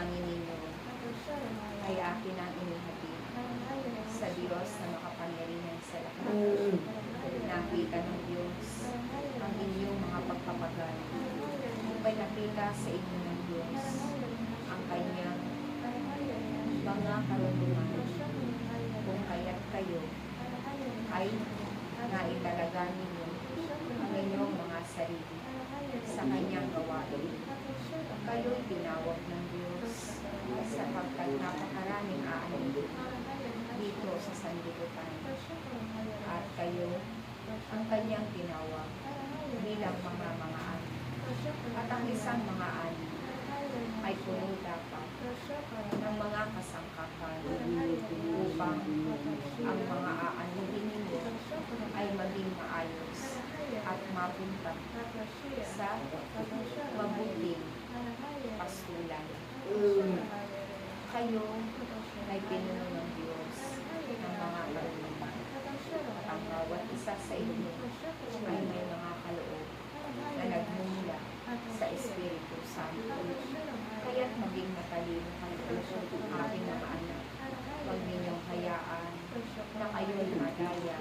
panalangin ninyo ay akin ang inihatid sa Diyos na makapangyarihan sa lahat. Nakita ng Diyos ang inyong mga pagpapagal. Ipinakita sa inyo ng Diyos ang kanyang mga karunungan, kung kaya't kayo ay naitalaga ninyo ang inyong mga sarili sa kanyang gawain. Kayo'y tinawag ng Diyos sapagkat napakaraming aanin dito sa sanlibutan. At kayo ang kanyang tinawag bilang mga ani. At ang isang mga ani ay puno dapat ng mga kasangkapan upang ang mga aanuhin ninyo ay maging maayos at mapunta sa mabuting pastulan. Kayo ay pinuno ng Diyos ng mga karunungan. At ang bawat isa sa inyo ay may mga kaloob na nagmumula sa Espiritu Santo. Kaya't maging matalino kayo, aking mga anak. Huwag ninyong hayaan na kayo'y madaya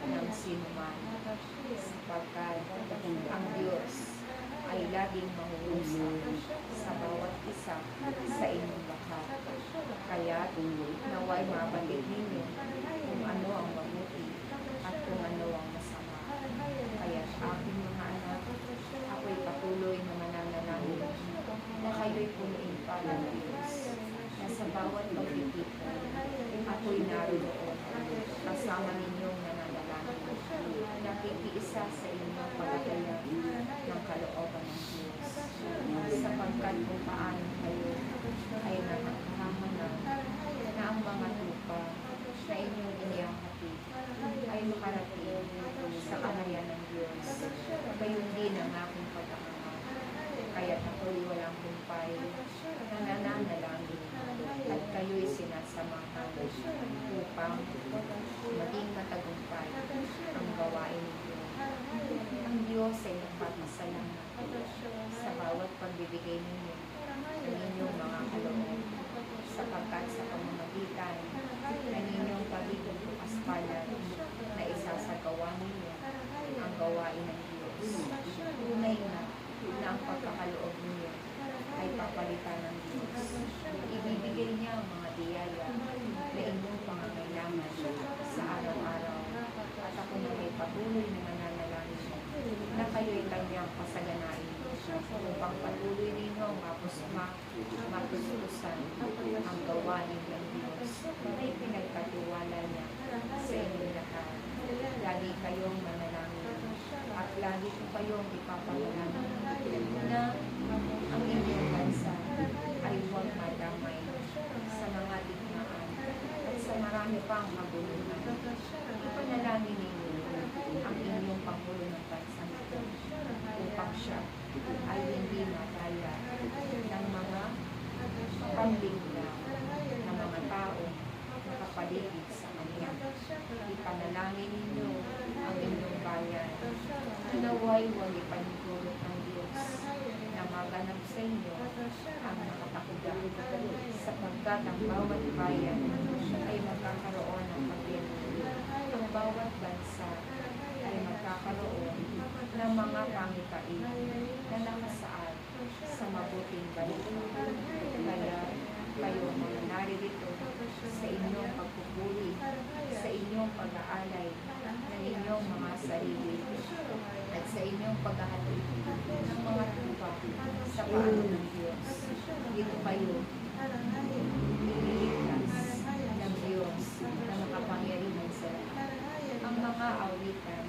ng sinuman, sapagkat ang Diyos ay laging mangungusap sa bawat isa sa inyong lahat. Kaya't naway mabatid ninyo kung ano ang mabuti at kung ano ang masama. Kaya't aking mga anak, ako'y patuloy na mananalangin na kayo'y punuin pa ng Diyos, na sa bawat pagtitipon ako'y naroon kasama ninyong nananalangin, nakikiisa sa inyong pagkakaya ng kalooban ng Diyos, sapagkat kung paano kayo ay nakakahanap na ang mga tupa na inyong iniyanghatid ay makarating sa kanayan ng Diyos. Gayon din ang aking pagkakangat. Kaya't ako'y walang kumpay na nananalangin at kayo'y sinasamahan upang maging matagumpay ang gawain ninyo. Ang Diyos ay nagpapasalamat sa bawat pagbibigay ninyo ng inyong mga kaloob, sapagkat sa pamamagitan ng inyong pagiging bukas-palad na isasagawa ninyo ang gawain ng Diyos. Tunay na ang pagkakaloob ninyo ay papalitan ng Diyos. Ibibigay niya ang mga biyaya na inyong pangangailangan sa araw-araw. At ako na may patuloy na mananalangin na kayo'y kanyang pasaganain upang patuloy ninyo matustusan ang gawain ng Diyos na ipinagkatiwala niya sa inyong lahat. Lagi kayong manalangin at lagi ko kayong ipapanalangin na ang inyong bansa ay huwag madamay sa mga digmaan at sa marami pang maguluhan. Ipanalangin ninyo ang inyong Pangulo ng bansa nito upang siya ay hindi madaya ng mga pambingla na mga tao nakapaligid sa kanya. Ipanalangin ninyo ang inyong bayan na naway huwag ipanigurot ng Diyos na maganap sa inyo ang nakatakudan, sapagkat ang bawat bayan ay magkakaroon ng pagyanig. Ang bawat bansa ay magkakaroon ng mga pangitain na nakasaad sa mabuting balita. Kaya kayo mga naririto sa inyong pagpupuri, sa inyong pag-aalay ng inyong mga sarili, at sa inyong paghahatid ng mga tupa sa paano ng Diyos. Dito kayo ililigtas ng Diyos na makapangyarihan sa lahat. Ang mga awitan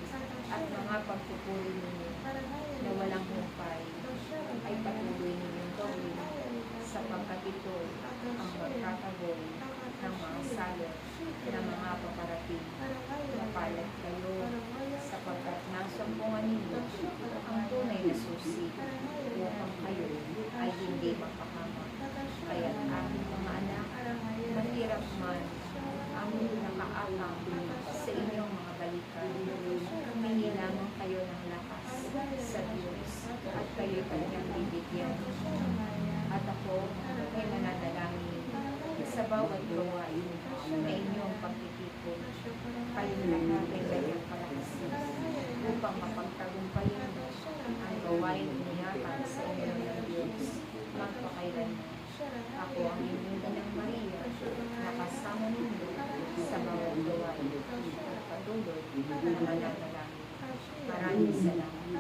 at mga pagpupuri ninyo na walang humpay ay patuloy ninyong gawin, sapagkat ito ang magkakagoy ng mga salot na mga paparating. Mapalat kayo, sapagkat nasumpungan ninyo ang tunay na susi upang kayo ay hindi magpahamak. Kaya't aking mga anak, mahirap man ang nakaakang sa inyong mga balikan. Humingi lamang kayo ng lakas sa Diyos at kayo'y kanyang bibigyan. At ako ay mananalangin sa bawat gawain na inyong pagtitipon. Kayong lahat ay kanyang palakasin upang mapagtagumpayin mo ang gawain iniyatan sa inyo ng Diyos magpakailanman. Ako ang inyong Inang Maria na kasama ninyo sa bawat gawain at patuloy na mananalangin. Maraming salamat.